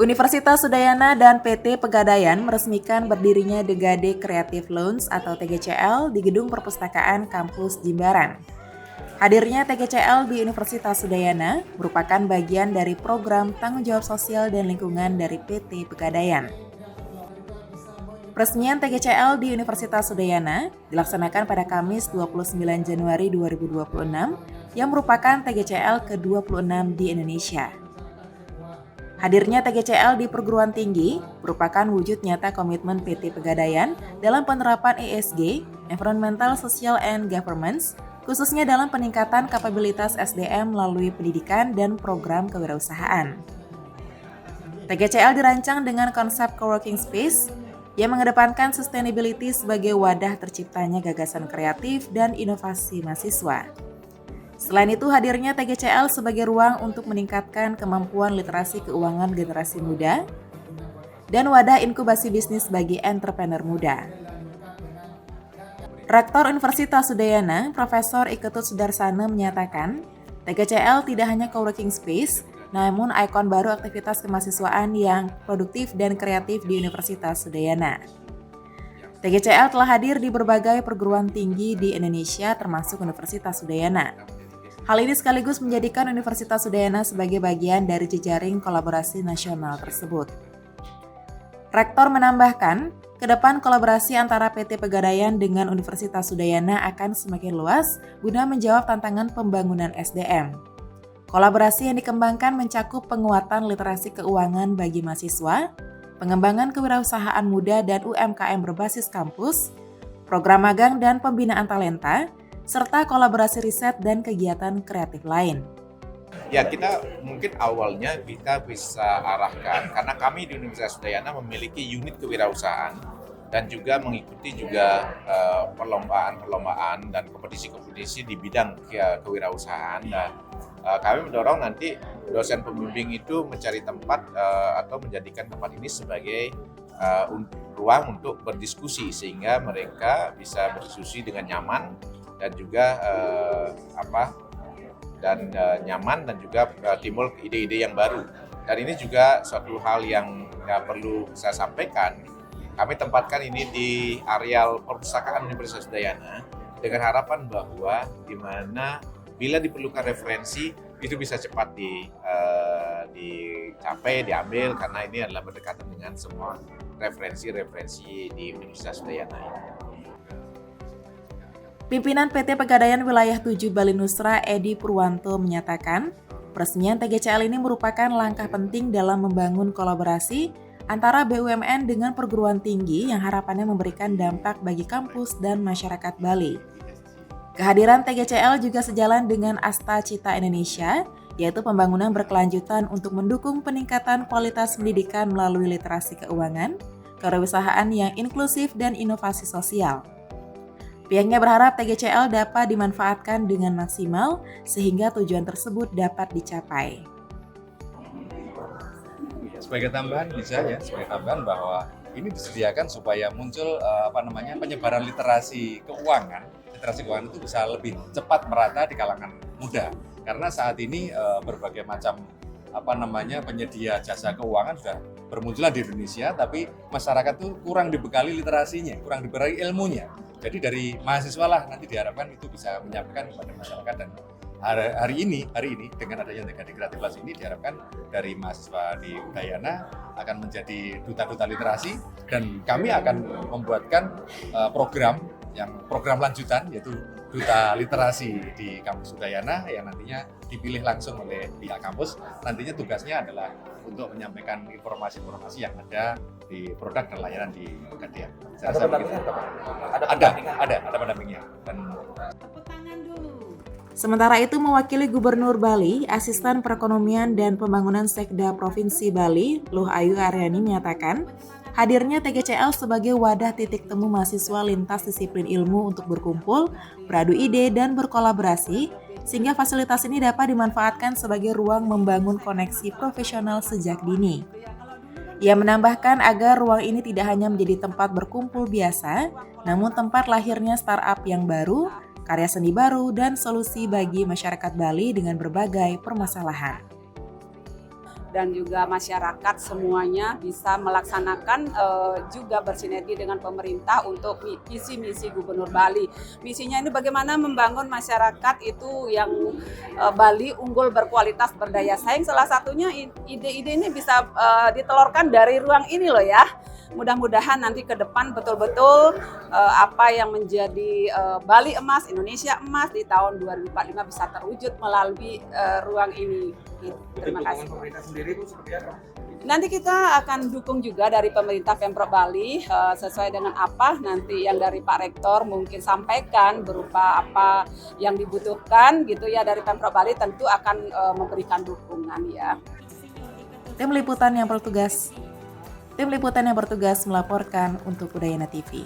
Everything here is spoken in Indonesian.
Universitas Udayana dan PT Pegadaian meresmikan berdirinya The Gade Creative Lounge atau TGCL di Gedung Perpustakaan Kampus Jimbaran. Hadirnya TGCL di Universitas Udayana merupakan bagian dari program tanggung jawab sosial dan lingkungan dari PT Pegadaian. Peresmian TGCL di Universitas Udayana dilaksanakan pada Kamis 29 Januari 2026 yang merupakan TGCL ke-26 di Indonesia. Hadirnya TGCL di perguruan tinggi merupakan wujud nyata komitmen PT Pegadaian dalam penerapan ESG, Environmental, Social, and Governance, khususnya dalam peningkatan kapabilitas SDM melalui pendidikan dan program kewirausahaan. TGCL dirancang dengan konsep coworking space yang mengedepankan sustainability sebagai wadah terciptanya gagasan kreatif dan inovasi mahasiswa. Selain itu, hadirnya TGCL sebagai ruang untuk meningkatkan kemampuan literasi keuangan generasi muda dan wadah inkubasi bisnis bagi entrepreneur muda. Rektor Universitas Udayana, Profesor Iketut Sudarsana menyatakan, TGCL tidak hanya coworking space, namun ikon baru aktivitas kemahasiswaan yang produktif dan kreatif di Universitas Udayana. TGCL telah hadir di berbagai perguruan tinggi di Indonesia termasuk Universitas Udayana. Hal ini sekaligus menjadikan Universitas Udayana sebagai bagian dari jejaring kolaborasi nasional tersebut. Rektor menambahkan, ke depan kolaborasi antara PT Pegadaian dengan Universitas Udayana akan semakin luas guna menjawab tantangan pembangunan SDM. Kolaborasi yang dikembangkan mencakup penguatan literasi keuangan bagi mahasiswa, pengembangan kewirausahaan muda dan UMKM berbasis kampus, program magang dan pembinaan talenta, serta kolaborasi riset dan kegiatan kreatif lain. Ya, kita mungkin awalnya kita bisa arahkan, karena kami di Universitas Udayana memiliki unit kewirausahaan dan juga mengikuti juga perlombaan-perlombaan dan kompetisi-kompetisi di bidang kewirausahaan. Dan kami mendorong nanti dosen pembimbing itu mencari tempat atau menjadikan tempat ini sebagai ruang untuk berdiskusi sehingga mereka bisa berdiskusi dengan nyaman dan juga nyaman dan juga timbul ide-ide yang baru. Dan ini juga suatu hal yang perlu saya sampaikan. Kami tempatkan ini di areal perpustakaan Universitas Udayana dengan harapan bahwa di mana bila diperlukan referensi itu bisa cepat dicapai, diambil karena ini adalah berdekatan dengan semua referensi di Universitas Udayana ini. Pimpinan PT Pegadaian Wilayah 7 Bali Nusra Edi Purwanto menyatakan, peresmian TGCL ini merupakan langkah penting dalam membangun kolaborasi antara BUMN dengan perguruan tinggi yang harapannya memberikan dampak bagi kampus dan masyarakat Bali. Kehadiran TGCL juga sejalan dengan Asta Cita Indonesia, yaitu pembangunan berkelanjutan untuk mendukung peningkatan kualitas pendidikan melalui literasi keuangan, kewirausahaan yang inklusif dan inovasi sosial. Pihaknya berharap TGCL dapat dimanfaatkan dengan maksimal sehingga tujuan tersebut dapat dicapai. Sebagai tambahan sebagai tambahan bahwa ini disediakan supaya muncul penyebaran literasi keuangan itu bisa lebih cepat merata di kalangan muda. Karena saat ini berbagai macam penyedia jasa keuangan sudah bermunculan di Indonesia, tapi masyarakat tuh kurang dibekali literasinya, kurang dibekali ilmunya. Jadi dari mahasiswa lah nanti diharapkan itu bisa menyampaikan kepada masyarakat. Dan hari ini dengan adanya The Gade Creative Lounge ini diharapkan dari mahasiswa di Udayana akan menjadi duta-duta literasi, dan kami akan membuatkan program lanjutan yaitu duta literasi di kampus Udayana yang nantinya dipilih langsung oleh pihak kampus. Nantinya tugasnya adalah untuk menyampaikan informasi-informasi yang ada di produk dan layanan di Pegadaian. Ada pendampingnya. Sementara itu, mewakili Gubernur Bali, Asisten Perekonomian dan Pembangunan Sekda Provinsi Bali, Luh Ayu Aryani menyatakan, hadirnya TGCL sebagai wadah titik temu mahasiswa lintas disiplin ilmu untuk berkumpul, beradu ide, dan berkolaborasi, sehingga fasilitas ini dapat dimanfaatkan sebagai ruang membangun koneksi profesional sejak dini. Ia menambahkan agar ruang ini tidak hanya menjadi tempat berkumpul biasa, namun tempat lahirnya startup yang baru, karya seni baru, dan solusi bagi masyarakat Bali dengan berbagai permasalahan. dan juga masyarakat semuanya bisa melaksanakan juga bersinergi dengan pemerintah untuk visi-misi Gubernur Bali. Misinya ini bagaimana membangun masyarakat itu yang Bali unggul, berkualitas, berdaya saing. Salah satunya ide-ide ini bisa ditelurkan dari ruang ini loh ya. Mudah-mudahan nanti ke depan betul-betul apa yang menjadi Bali emas, Indonesia emas di tahun 2045 bisa terwujud melalui ruang ini. Terima kasih. Pemerintah sendiri Bu seperti apa? Nanti kita akan dukung juga dari pemerintah Pemprov Bali sesuai dengan apa nanti yang dari Pak Rektor mungkin sampaikan berupa apa yang dibutuhkan gitu ya dari Pemprov Bali, tentu akan memberikan dukungan ya. Tim liputan yang bertugas melaporkan untuk Udayana TV.